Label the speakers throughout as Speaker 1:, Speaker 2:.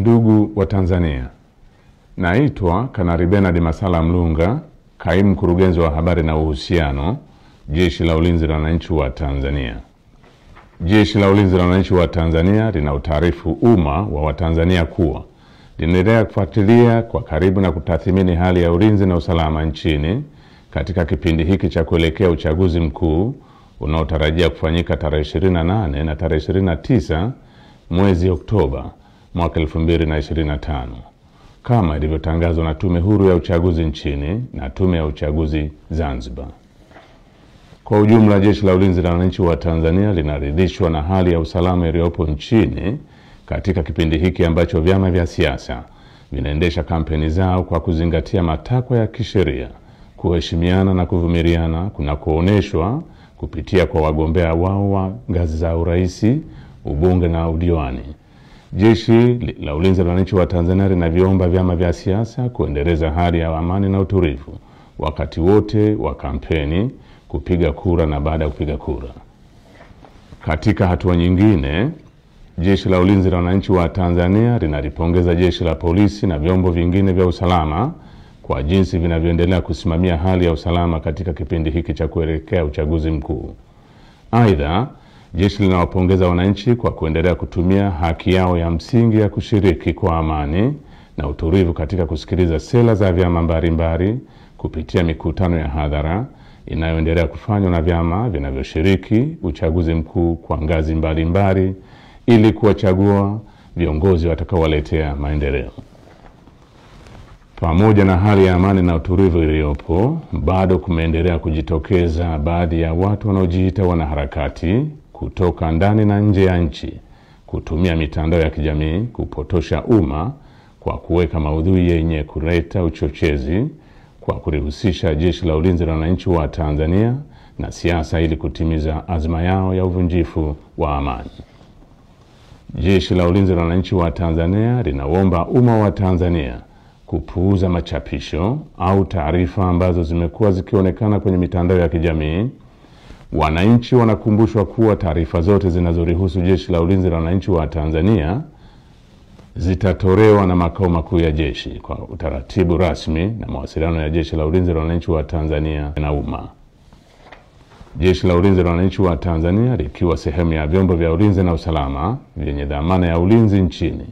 Speaker 1: Ndugu wa Tanzania, naitwa Kanali Bernard Masala Mlunga, kaimu mkurugenzi wa habari na uhusiano, Jeshi la Ulinzi la Wananchi wa Tanzania. Jeshi la Ulinzi la Wananchi wa Tanzania linautaarifu umma wa Watanzania kuwa linaendelea kufuatilia kwa karibu na kutathmini hali ya ulinzi na usalama nchini katika kipindi hiki cha kuelekea uchaguzi mkuu unaotarajia kufanyika tarehe 28 na tarehe 29 mwezi Oktoba mwaka 2025 kama ilivyotangazwa na Tume Huru ya Uchaguzi nchini na Tume ya Uchaguzi Zanzibar. Kwa ujumla, Jeshi la Ulinzi la Wananchi wa Tanzania linaridhishwa na hali ya usalama iliyopo nchini katika kipindi hiki ambacho vyama vya siasa vinaendesha kampeni zao kwa kuzingatia matakwa ya kisheria, kuheshimiana na kuvumiliana kunakooneshwa kupitia kwa wagombea wao wa ngazi za urais, ubunge na udiwani. Jeshi la Ulinzi la Wananchi wa Tanzania linaviomba vyama vya siasa kuendeleza hali ya amani na utulivu wakati wote wa kampeni, kupiga kura na baada ya kupiga kura. Katika hatua nyingine, Jeshi la Ulinzi la Wananchi wa Tanzania linalipongeza Jeshi la Polisi na vyombo vingine vya usalama kwa jinsi vinavyoendelea kusimamia hali ya usalama katika kipindi hiki cha kuelekea uchaguzi mkuu. Aidha, jeshi linawapongeza wananchi kwa kuendelea kutumia haki yao ya msingi ya kushiriki kwa amani na utulivu katika kusikiliza sera za vyama mbalimbali kupitia mikutano ya hadhara inayoendelea kufanywa na vyama vinavyoshiriki uchaguzi mkuu kwa ngazi mbalimbali ili kuwachagua viongozi watakaowaletea maendeleo. Pamoja na hali ya amani na utulivu iliyopo, bado kumeendelea kujitokeza baadhi ya watu wanaojiita wanaharakati kutoka ndani na nje ya nchi kutumia mitandao ya kijamii kupotosha umma kwa kuweka maudhui yenye kuleta uchochezi kwa kulihusisha Jeshi la Ulinzi la Wananchi wa Tanzania na siasa ili kutimiza azma yao ya uvunjifu wa amani. Jeshi la Ulinzi la Wananchi wa Tanzania linaomba umma wa Tanzania kupuuza machapisho au taarifa ambazo zimekuwa zikionekana kwenye mitandao ya kijamii. Wananchi wanakumbushwa kuwa taarifa zote zinazorihusu Jeshi la Ulinzi la Wananchi wa Tanzania zitatolewa na makao makuu ya jeshi kwa utaratibu rasmi na mawasiliano ya Jeshi la Ulinzi la Wananchi wa Tanzania na umma. Jeshi la Ulinzi la Wananchi wa Tanzania likiwa sehemu ya vyombo vya ulinzi na usalama vyenye dhamana ya ulinzi nchini,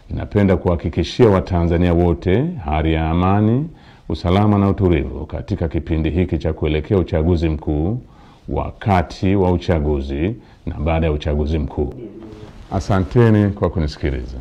Speaker 1: ninapenda kuhakikishia Watanzania wote hali ya amani, usalama na utulivu katika kipindi hiki cha kuelekea uchaguzi mkuu, wakati wa uchaguzi na baada ya uchaguzi mkuu. Asanteni kwa kunisikiliza.